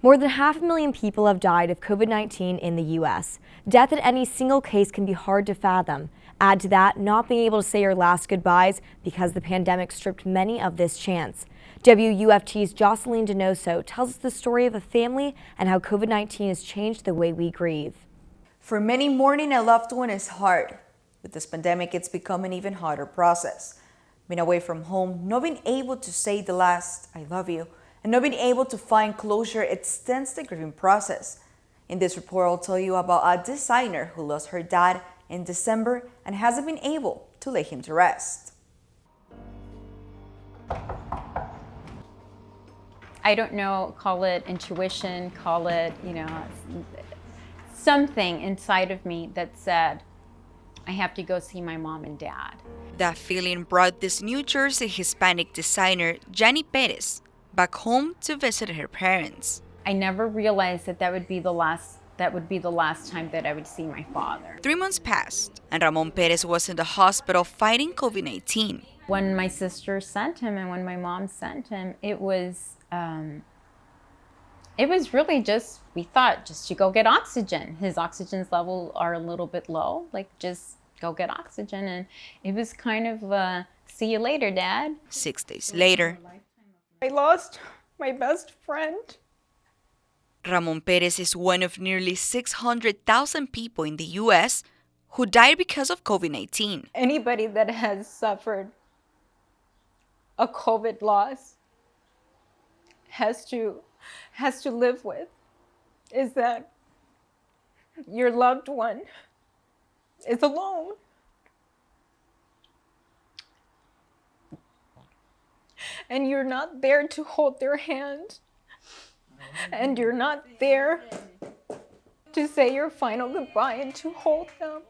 More than 500,000 people have died of COVID-19 in the U.S. Death in any single case can be hard to fathom. Add to that, not being able to say your last goodbyes because the pandemic stripped many of this chance. WUFT's Jocelyn Donoso tells us the story of a family and how COVID-19 has changed the way we grieve. For many, mourning a loved one is hard. With this pandemic, it's become an even harder process. Being away from home, not being able to say the last "I love you," and not being able to find closure extends the grieving process. In this report, I'll tell you about a designer who lost her dad in December and hasn't been able to lay him to rest. I don't know, call it intuition, call it, something inside of me that said, I have to go see my mom and dad. That feeling brought this New Jersey Hispanic designer, Ramon Perez, back home to visit her parents. I never realized that would be the last time that I would see my father. 3 months passed, and Ramon Perez was in the hospital fighting COVID-19. When my sister sent him and when my mom sent him, it was really we thought just to go get oxygen. His oxygen levels are a little bit low, just go get oxygen. And it was kind of, see you later, Dad. 6 days later, I lost my best friend. Ramon Perez is one of nearly 600,000 people in the U.S. who died because of COVID-19. Anybody that has suffered a COVID loss has to live with is that your loved one is alone. And you're not there to hold their hand. And you're not there to say your final goodbye and to hold them.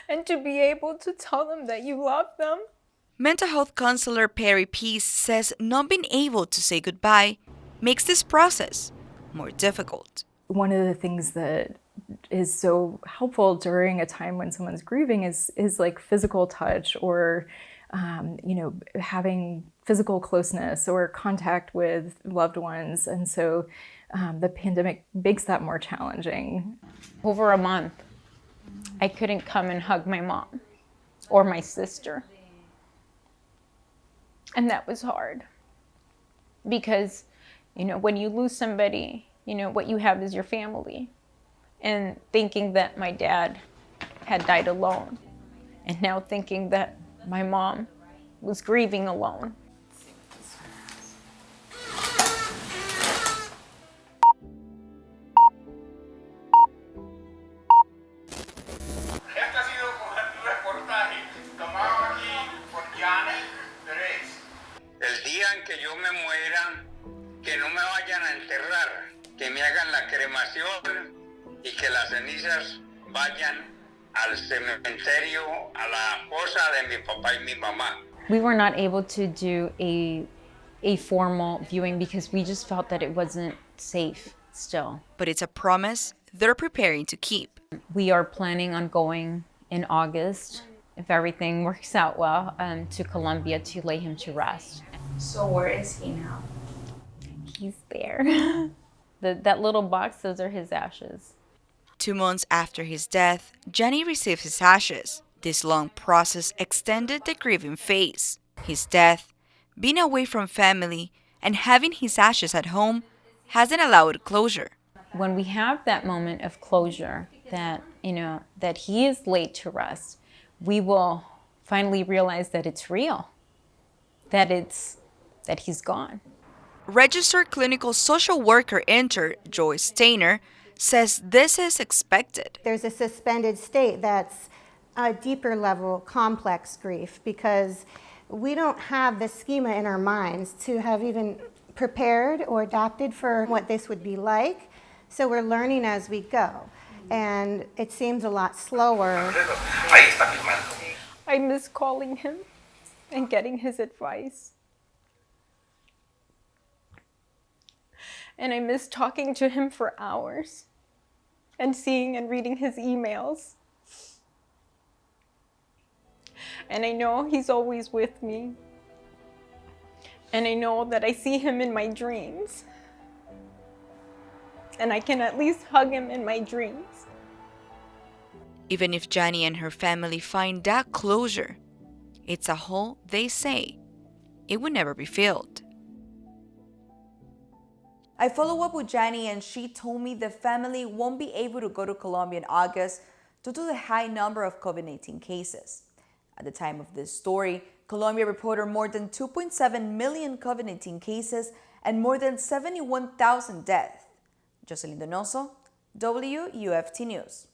And to be able to tell them that you love them. Mental health counselor Perry Peace says not being able to say goodbye makes this process more difficult. One of the things that is so helpful during a time when someone's grieving is like physical touch or having physical closeness or contact with loved ones. And so the pandemic makes that more challenging. Over a month, I couldn't come and hug my mom or my sister. And that was hard because, when you lose somebody, what you have is your family. And thinking that my dad had died alone, and now thinking that my mom was grieving alone. El día en que yo me muera, que no me vayan a enterrar, que me hagan la cremación y que las cenizas vayan al cementerio, a la fosa de mi papá y mi mamá. We were not able to do a formal viewing because we just felt that it wasn't safe still. But it's a promise they're preparing to keep. We are planning on going in August, if everything works out well, to Colombia to lay him to rest. So where is he now? He's there. That little box, those are his ashes. 2 months after his death, Jenny received his ashes. This long process extended the grieving phase. His death, being away from family, and having his ashes at home hasn't allowed closure. When we have that moment of closure, that he is laid to rest, we will finally realize that it's real, that he's gone. Registered clinical social worker intern Joy Stainer says this is expected. There's a suspended state that's a deeper level complex grief because we don't have the schema in our minds to have even prepared or adapted for what this would be like. So we're learning as we go. And it seems a lot slower. I miss calling him and getting his advice. And I miss talking to him for hours and seeing and reading his emails. And I know he's always with me. And I know that I see him in my dreams. And I can at least hug him in my dreams. Even if Jenny and her family find that closure, it's a hole they say it would never be filled. I follow up with Jenny and she told me the family won't be able to go to Colombia in August due to the high number of COVID-19 cases. At the time of this story, Colombia reported more than 2.7 million COVID-19 cases and more than 71,000 deaths. Jocelyn Donoso, WUFT News.